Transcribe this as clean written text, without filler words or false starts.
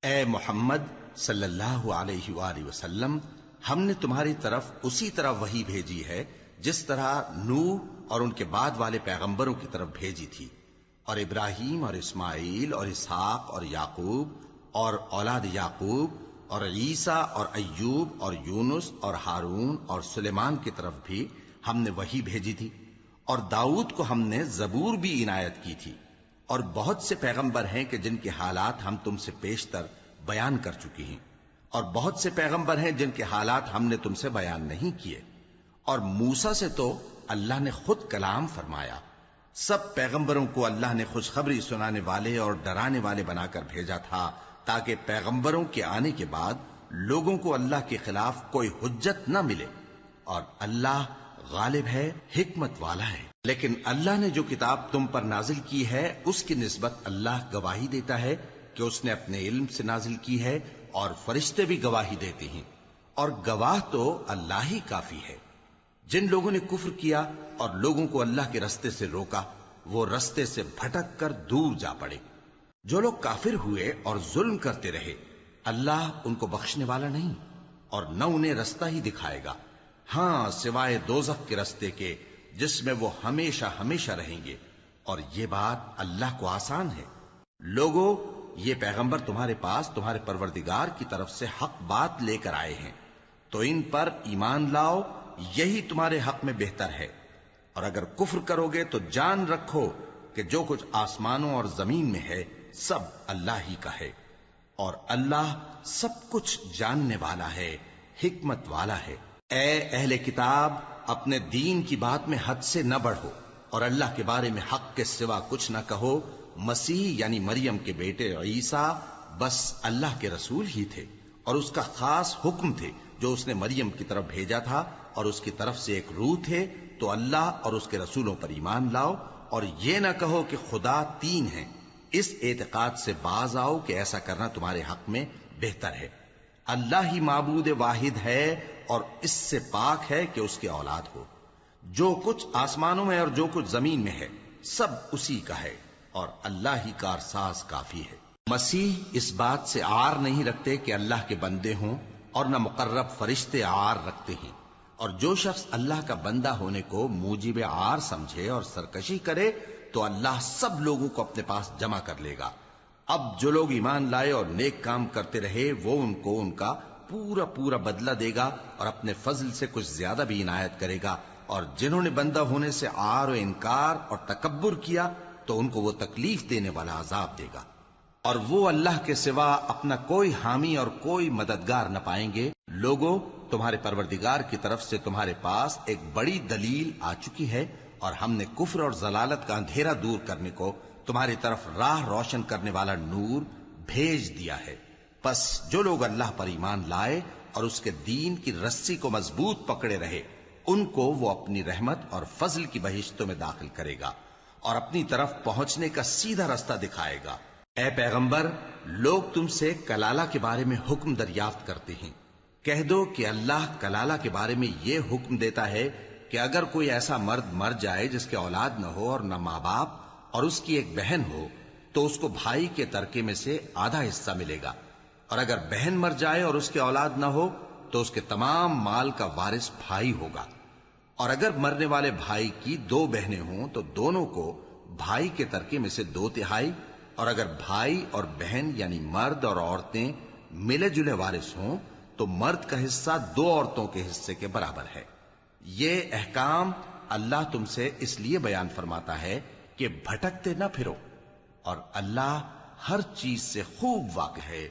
اے محمد صلی اللہ علیہ وآلہ وسلم، ہم نے تمہاری طرف اسی طرح وحی بھیجی ہے جس طرح نوح اور ان کے بعد والے پیغمبروں کی طرف بھیجی تھی، اور ابراہیم اور اسماعیل اور اسحاق اور یعقوب اور اولاد یعقوب اور عیسیٰ اور ایوب اور یونس اور ہارون اور سلیمان کی طرف بھی ہم نے وحی بھیجی تھی، اور داؤد کو ہم نے زبور بھی عنایت کی تھی، اور بہت سے پیغمبر ہیں کہ جن کے حالات ہم تم سے پیشتر بیان کر چکی ہیں، اور بہت سے پیغمبر ہیں جن کے حالات ہم نے تم سے بیان نہیں کیے، اور موسیٰ سے تو اللہ نے خود کلام فرمایا۔ سب پیغمبروں کو اللہ نے خوشخبری سنانے والے اور ڈرانے والے بنا کر بھیجا تھا تاکہ پیغمبروں کے آنے کے بعد لوگوں کو اللہ کے خلاف کوئی حجت نہ ملے، اور اللہ غالب ہے، حکمت والا ہے۔ لیکن اللہ نے جو کتاب تم پر نازل کی ہے اس کی نسبت اللہ گواہی دیتا ہے کہ اس نے اپنے علم سے نازل کی ہے، اور فرشتے بھی گواہی دیتے ہیں، اور گواہ تو اللہ ہی کافی ہے۔ جن لوگوں نے کفر کیا اور لوگوں کو اللہ کے رستے سے روکا، وہ رستے سے بھٹک کر دور جا پڑے۔ جو لوگ کافر ہوئے اور ظلم کرتے رہے، اللہ ان کو بخشنے والا نہیں اور نہ انہیں رستہ ہی دکھائے گا، ہاں سوائے دوزخ کے رستے کے جس میں وہ ہمیشہ ہمیشہ رہیں گے، اور یہ بات اللہ کو آسان ہے۔ لوگوں، یہ پیغمبر تمہارے پاس تمہارے پروردگار کی طرف سے حق بات لے کر آئے ہیں، تو ان پر ایمان لاؤ، یہی تمہارے حق میں بہتر ہے، اور اگر کفر کرو گے تو جان رکھو کہ جو کچھ آسمانوں اور زمین میں ہے سب اللہ ہی کا ہے، اور اللہ سب کچھ جاننے والا ہے، حکمت والا ہے۔ اے اہل کتاب، اپنے دین کی بات میں حد سے نہ بڑھو، اور اللہ کے بارے میں حق کے سوا کچھ نہ کہو۔ مسیح یعنی مریم کے بیٹے عیسیٰ بس اللہ کے رسول ہی تھے، اور اس کا خاص حکم تھے جو اس نے مریم کی طرف بھیجا تھا، اور اس کی طرف سے ایک روح تھے۔ تو اللہ اور اس کے رسولوں پر ایمان لاؤ، اور یہ نہ کہو کہ خدا تین ہیں، اس اعتقاد سے باز آؤ کہ ایسا کرنا تمہارے حق میں بہتر ہے۔ اللہ ہی معبود واحد ہے، اور اس سے پاک ہے کہ اس کی اولاد ہو۔ جو کچھ آسمانوں میں اور جو کچھ زمین میں ہے سب اسی کا ہے، اور اللہ ہی کارساز کافی ہے۔ مسیح اس بات سے عار نہیں رکھتے کہ اللہ کے بندے ہوں، اور نہ مقرب فرشتے عار رکھتے ہیں، اور جو شخص اللہ کا بندہ ہونے کو موجب عار سمجھے اور سرکشی کرے تو اللہ سب لوگوں کو اپنے پاس جمع کر لے گا۔ اب جو لوگ ایمان لائے اور نیک کام کرتے رہے وہ ان کو ان کا پورا پورا بدلہ دے گا، اور اپنے فضل سے کچھ زیادہ بھی عنایت کرے گا، اور جنہوں نے بندہ ہونے سے عار و انکار اور تکبر کیا تو ان کو وہ تکلیف دینے والا عذاب دے گا، اور وہ اللہ کے سوا اپنا کوئی حامی اور کوئی مددگار نہ پائیں گے۔ لوگوں، تمہارے پروردگار کی طرف سے تمہارے پاس ایک بڑی دلیل آ چکی ہے، اور ہم نے کفر اور ضلالت کا اندھیرا دور کرنے کو تمہاری طرف راہ روشن کرنے والا نور بھیج دیا ہے۔ پس جو لوگ اللہ پر ایمان لائے اور اس کے دین کی رسی کو مضبوط پکڑے رہے، ان کو وہ اپنی رحمت اور فضل کی بہشتوں میں داخل کرے گا، اور اپنی طرف پہنچنے کا سیدھا رستہ دکھائے گا۔ اے پیغمبر، لوگ تم سے کلالہ کے بارے میں حکم دریافت کرتے ہیں، کہہ دو کہ اللہ کلالہ کے بارے میں یہ حکم دیتا ہے کہ اگر کوئی ایسا مرد مر جائے جس کے اولاد نہ ہو اور نہ ماں باپ، اور اس کی ایک بہن ہو، تو اس کو بھائی کے ترکے میں سے آدھا حصہ ملے گا، اور اگر بہن مر جائے اور اس کے اولاد نہ ہو تو اس کے تمام مال کا وارث بھائی ہوگا، اور اگر مرنے والے بھائی کی دو بہنیں ہوں تو دونوں کو بھائی کے ترکے میں سے 2/3، اور اگر بھائی اور بہن یعنی مرد اور عورتیں ملے جلے وارث ہوں تو مرد کا حصہ 2 عورتوں کے حصے کے برابر ہے۔ یہ احکام اللہ تم سے اس لیے بیان فرماتا ہے کہ بھٹکتے نہ پھرو، اور اللہ ہر چیز سے خوب واقف ہے۔